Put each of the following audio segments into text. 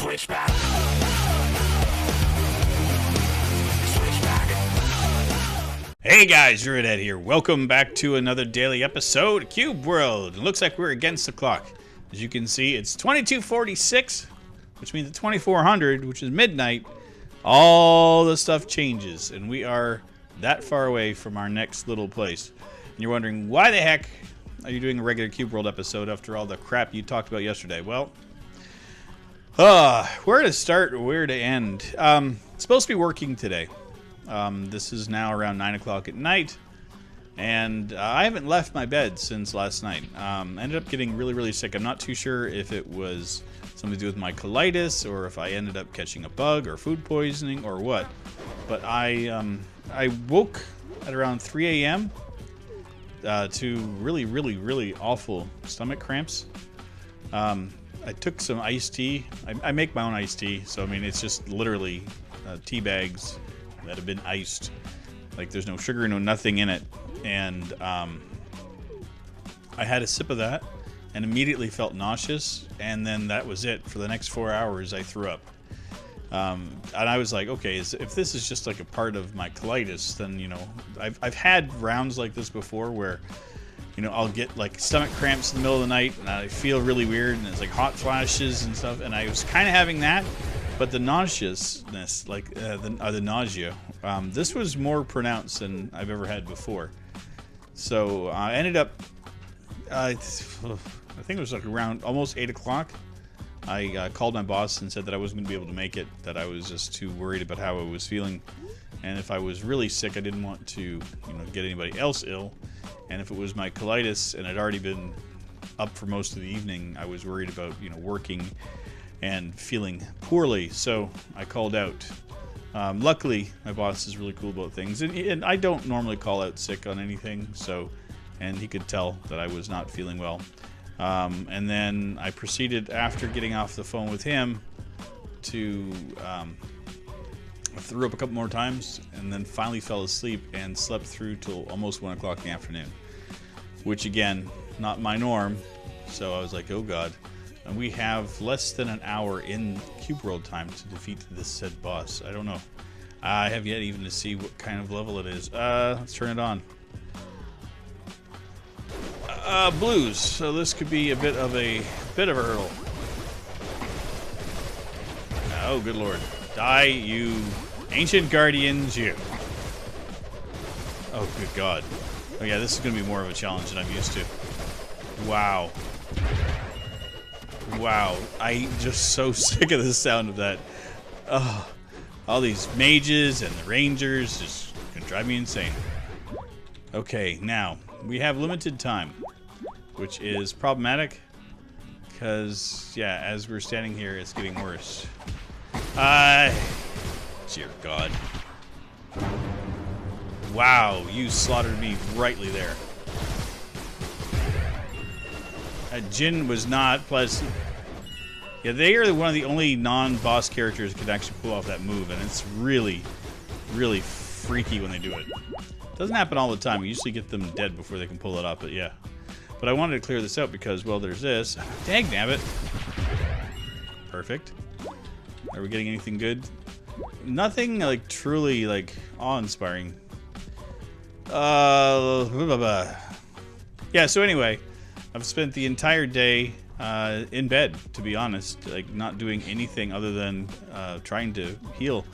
Switchback. Switchback. Hey guys, Rivet here. Welcome back to another daily episode of Cube World. It looks like we're against the clock. As you can see, it's 22:46, which means at 2400, which is midnight, all the stuff changes, and we are that far away from our next little place. And you're wondering, why the heck are you doing a regular Cube World episode after all the crap you talked about yesterday? Well, where to start or where to end? It's supposed to be working today. This is now around 9 o'clock at night, and I haven't left my bed since last night. I ended up getting really sick. I'm not too sure if it was something to do with my colitis or if I ended up catching a bug or food poisoning or what. But I woke at around 3 a.m. To really awful stomach cramps. I took some iced tea. I make my own iced tea, so I mean it's just literally tea bags that have been iced. Like there's no sugar, no nothing in it. And I had a sip of that and immediately felt nauseous, and then that was it. For the next 4 hours I threw up. And I was like, okay, if this is just like a part of my colitis, then, you know, I've had rounds like this before where, you know, I'll get like stomach cramps in the middle of the night and I feel really weird and it's like hot flashes and stuff, and I was kind of having that, but the nauseousness, like the nausea, this was more pronounced than I've ever had before. So I ended up, I think it was like around almost 8 o'clock. I called my boss and said that I wasn't going to be able to make it, that I was just too worried about how I was feeling. And if I was really sick, I didn't want to, you know, get anybody else ill. And if it was my colitis and I'd already been up for most of the evening, I was worried about, you know, working and feeling poorly. So I called out. Luckily, my boss is really cool about things. And I don't normally call out sick on anything. So, and he could tell that I was not feeling well. And then I proceeded, after getting off the phone with him, to I threw up a couple more times and then finally fell asleep and slept through till almost 1 o'clock in the afternoon, which again, not my norm. So I was like, oh god. And we have less than an hour in Cube World time to defeat this said boss. I don't know. I have yet even to see what kind of level it is. Let's turn it on. Blues, so this could be a bit of a hurdle. Oh, good lord. Die, you ancient guardians, you. Oh, good god. Oh yeah, this is going to be more of a challenge than I'm used to. Wow. Wow. I'm just so sick of the sound of that. Oh, all these mages and the rangers just can drive me insane. Okay, now, we have limited time, which is problematic, because, yeah, as we're standing here, it's getting worse. Dear God. Wow, you slaughtered me rightly there. Jin was not pleasant. Yeah, they are one of the only non-boss characters that can actually pull off that move, and it's really freaky when they do it. Doesn't happen all the time. You usually get them dead before they can pull it off, but yeah. But I wanted to clear this out because, well, there's this. Dang nabbit. Perfect. Are we getting anything good? Nothing, like, truly, like, awe-inspiring. Yeah, so anyway, I've spent the entire day in bed, to be honest. Like, not doing anything other than trying to heal.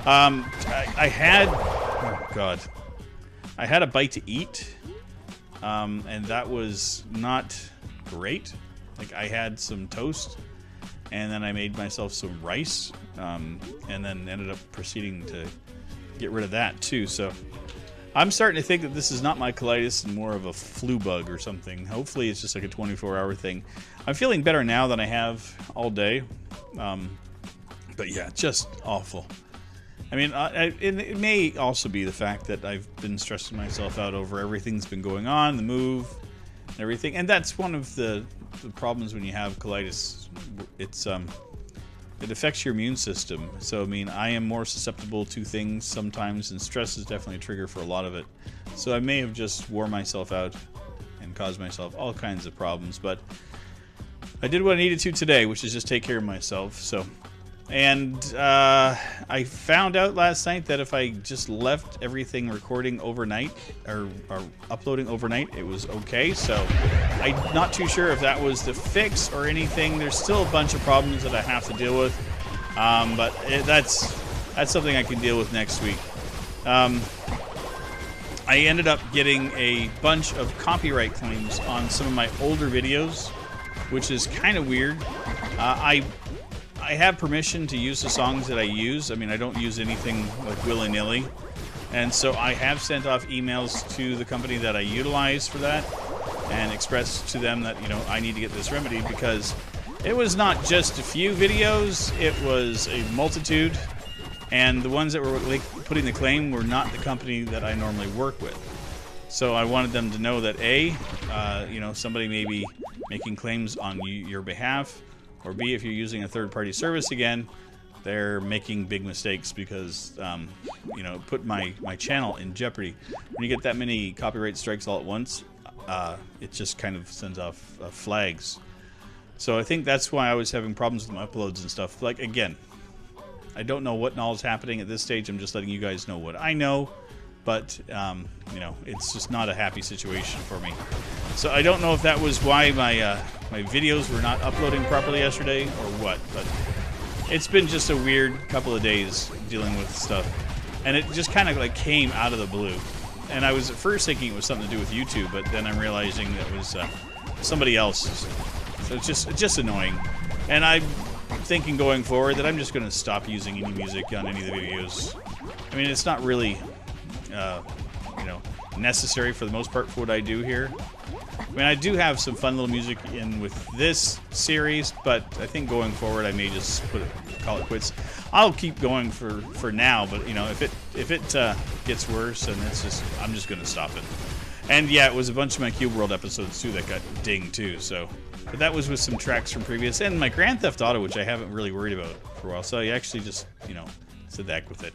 I had... Oh, God. I had a bite to eat, and that was not great. Like, I had some toast, and then I made myself some rice, and then ended up proceeding to get rid of that too. So I'm starting to think that this is not my colitis and more of a flu bug or something. Hopefully it's just like a 24-hour thing. I'm feeling better now than I have all day, but yeah, just awful. I mean, it may also be the fact that I've been stressing myself out over everything's been going on, the move, and everything. And that's one of the problems when you have colitis. It's it affects your immune system. So, I mean, I am more susceptible to things sometimes, and stress is definitely a trigger for a lot of it. So I may have just wore myself out and caused myself all kinds of problems. But I did what I needed to today, which is just take care of myself. So And I found out last night that if I just left everything recording overnight or uploading overnight, it was okay. So I'm not too sure if that was the fix or anything. There's still a bunch of problems that I have to deal with, but that's something I can deal with next week. I ended up getting a bunch of copyright claims on some of my older videos, which is kind of weird. I have permission to use the songs that I use. I mean, I don't use anything like willy-nilly. And so I have sent off emails to the company that I utilize for that and expressed to them that, you know, I need to get this remedied because it was not just a few videos, it was a multitude. And the ones that were putting the claim were not the company that I normally work with. So I wanted them to know that A, you know, somebody may be making claims on your behalf, or B, if you're using a third-party service again, they're making big mistakes because, you know, put my channel in jeopardy. When you get that many copyright strikes all at once, it just kind of sends off flags. So I think that's why I was having problems with my uploads and stuff. Like, again, I don't know what all is happening at this stage. I'm just letting you guys know what I know. But, you know, it's just not a happy situation for me. So I don't know if that was why my videos were not uploading properly yesterday or what. But it's been just a weird couple of days dealing with stuff. And it just kind of like came out of the blue. And I was at first thinking it was something to do with YouTube, but then I'm realizing that it was somebody else. So it's just annoying. And I'm thinking going forward that I'm just going to stop using any music on any of the videos. I mean, it's not really... you know, necessary for the most part for what I do here. I mean, I do have some fun little music in with this series, but I think going forward I may just call it quits. I'll keep going for now, but you know, if it gets worse, and I'm just gonna stop it. And yeah, it was a bunch of my Cube World episodes too that got dinged too. So, but that was with some tracks from previous and my Grand Theft Auto, which I haven't really worried about for a while. So I actually just, you know, said the heck with it.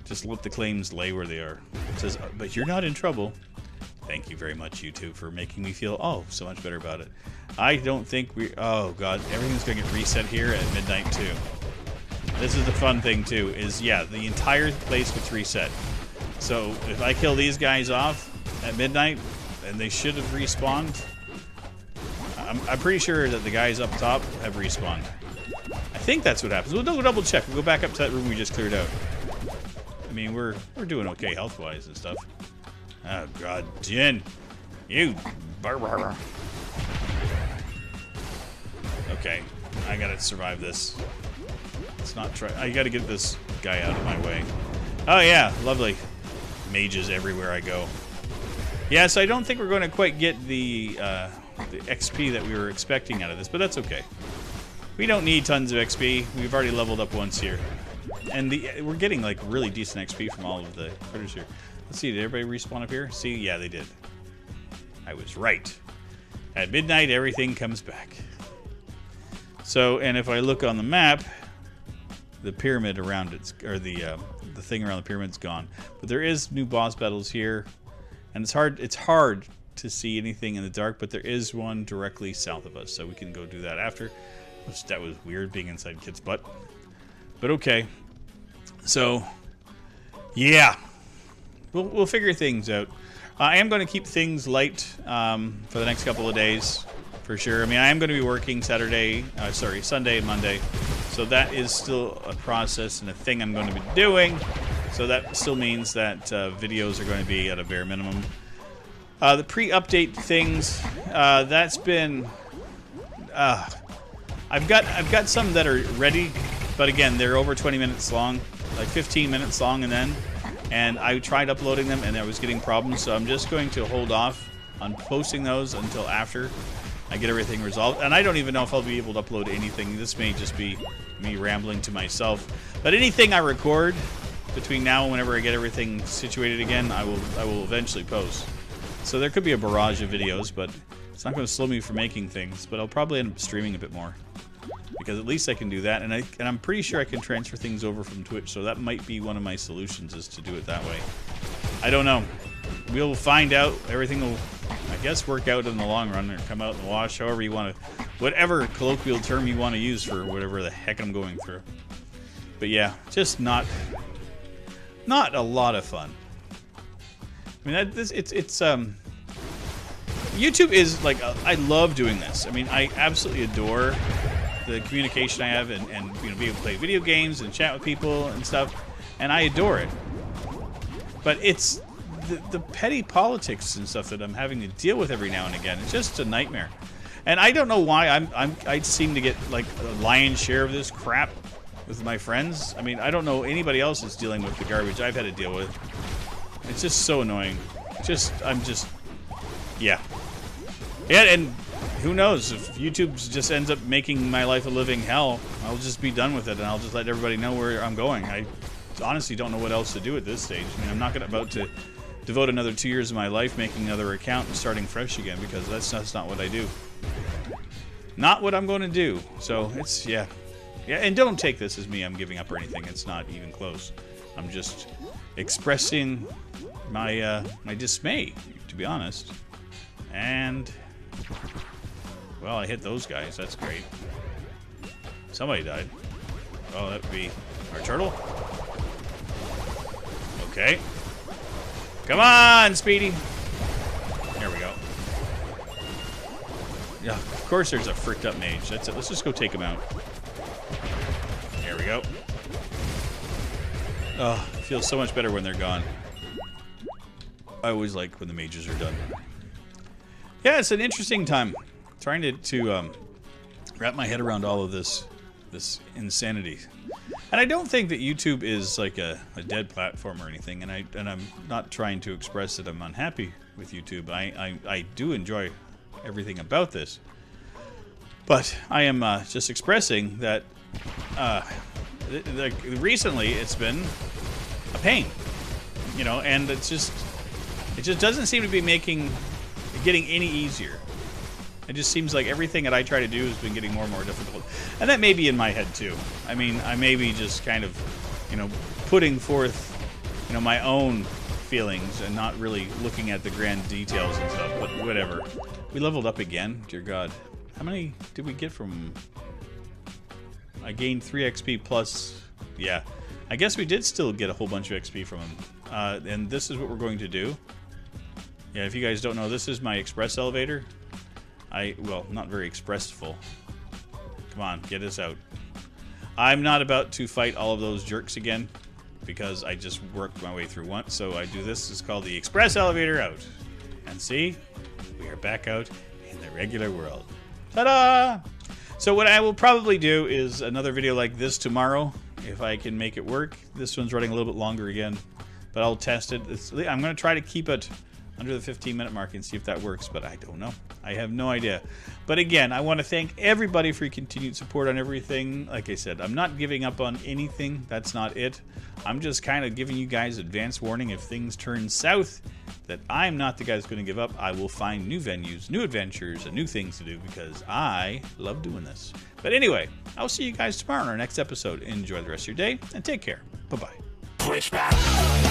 Just let the claims lay where they are. It says, but you're not in trouble. Thank you very much, YouTube, for making me feel, oh, so much better about it. I don't think oh, God, everything's going to get reset here at midnight, too. This is the fun thing, too, is, yeah, the entire place gets reset. So if I kill these guys off at midnight, and they should have respawned, I'm pretty sure that the guys up top have respawned. I think that's what happens. We'll double check. We'll go back up to that room we just cleared out. I mean, we're doing okay health-wise and stuff. Oh, God. Jin! You! Barbar. Okay. I gotta survive this. Let's not try... I gotta get this guy out of my way. Oh, yeah. Lovely. Mages everywhere I go. Yeah, so I don't think we're going to quite get the XP that we were expecting out of this, but that's okay. We don't need tons of XP. We've already leveled up once here. And we're getting like really decent XP from all of the critters here. Let's see, did everybody respawn up here? See, yeah, they did. I was right. At midnight, everything comes back. So, and if I look on the map, the pyramid around it, or the thing around the pyramid's gone. But there is new boss battles here, and it's hard to see anything in the dark. But there is one directly south of us, so we can go do that after. Which that was weird being inside Kitt's butt. But okay. So, yeah, we'll figure things out. I am going to keep things light for the next couple of days, for sure. I mean, I am going to be working Sunday and Monday. So that is still a process and a thing I'm going to be doing. So that still means that videos are going to be at a bare minimum. The pre-update things, that's been... I've got some that are ready. But again, they're over 20 minutes long, like 15 minutes long and I tried uploading them and I was getting problems, so I'm just going to hold off on posting those until after I get everything resolved. And I don't even know if I'll be able to upload anything. This may just be me rambling to myself. But anything I record between now and whenever I get everything situated again, I will eventually post. So there could be a barrage of videos, but it's not going to slow me from making things, but I'll probably end up streaming a bit more. Because at least I can do that, and I'm pretty sure I can transfer things over from Twitch, so that might be one of my solutions, is to do it that way. I don't know. We'll find out. Everything will, I guess, work out in the long run, or come out in the wash, however you want to, whatever colloquial term you want to use for whatever the heck I'm going through. But yeah, just not a lot of fun. I mean, YouTube is like, I love doing this. I mean, I absolutely adore the communication I have and you know, being able to play video games and chat with people and stuff, and I adore it. But it's the petty politics and stuff that I'm having to deal with every now and again. It's just a nightmare. And I don't know why I seem to get like a lion's share of this crap with my friends. I mean, I don't know anybody else is dealing with the garbage I've had to deal with. It's just so annoying. Yeah. Yeah, and who knows, if YouTube just ends up making my life a living hell, I'll just be done with it, and I'll just let everybody know where I'm going. I honestly don't know what else to do at this stage. I mean, I'm not about to devote another 2 years of my life making another account and starting fresh again, because that's not what I do. Not what I'm going to do. So, it's, yeah. Yeah, and don't take this as me I'm giving up or anything. It's not even close. I'm just expressing my my dismay, to be honest. And, well, I hit those guys. That's great. Somebody died. Oh, that would be our turtle. Okay. Come on, Speedy. There we go. Yeah, of course there's a fricked up mage. That's it. Let's just go take him out. There we go. Oh, it feels so much better when they're gone. I always like when the mages are done. Yeah, it's an interesting time trying to wrap my head around all of this insanity. And I don't think that YouTube is like a dead platform or anything. And I'm not trying to express that I'm unhappy with YouTube. I do enjoy everything about this. But I am just expressing that recently it's been a pain, you know, and it just doesn't seem to be getting any easier. It just seems like everything that I try to do has been getting more and more difficult. And that may be in my head too. I mean, I may be just kind of, you know, putting forth, you know, my own feelings and not really looking at the grand details and stuff, but whatever. We leveled up again, dear God. How many did we get from... I gained 3 XP plus... Yeah. I guess we did still get a whole bunch of XP from him. And this is what we're going to do. Yeah, if you guys don't know, this is my express elevator. Well, not very expressful. Come on, get us out. I'm not about to fight all of those jerks again, because I just worked my way through once, so I do this. It's called the express elevator out. And see? We are back out in the regular world. Ta-da! So what I will probably do is another video like this tomorrow, if I can make it work. This one's running a little bit longer again, but I'll test it. I'm going to try to keep it under the 15-minute mark and see if that works, but I don't know. I have no idea. But again, I want to thank everybody for your continued support on everything. Like I said, I'm not giving up on anything. That's not it. I'm just kind of giving you guys advance warning if things turn south, that I'm not the guy that's going to give up. I will find new venues, new adventures, and new things to do, because I love doing this. But anyway, I'll see you guys tomorrow in our next episode. Enjoy the rest of your day, and take care. Bye-bye. Switchback.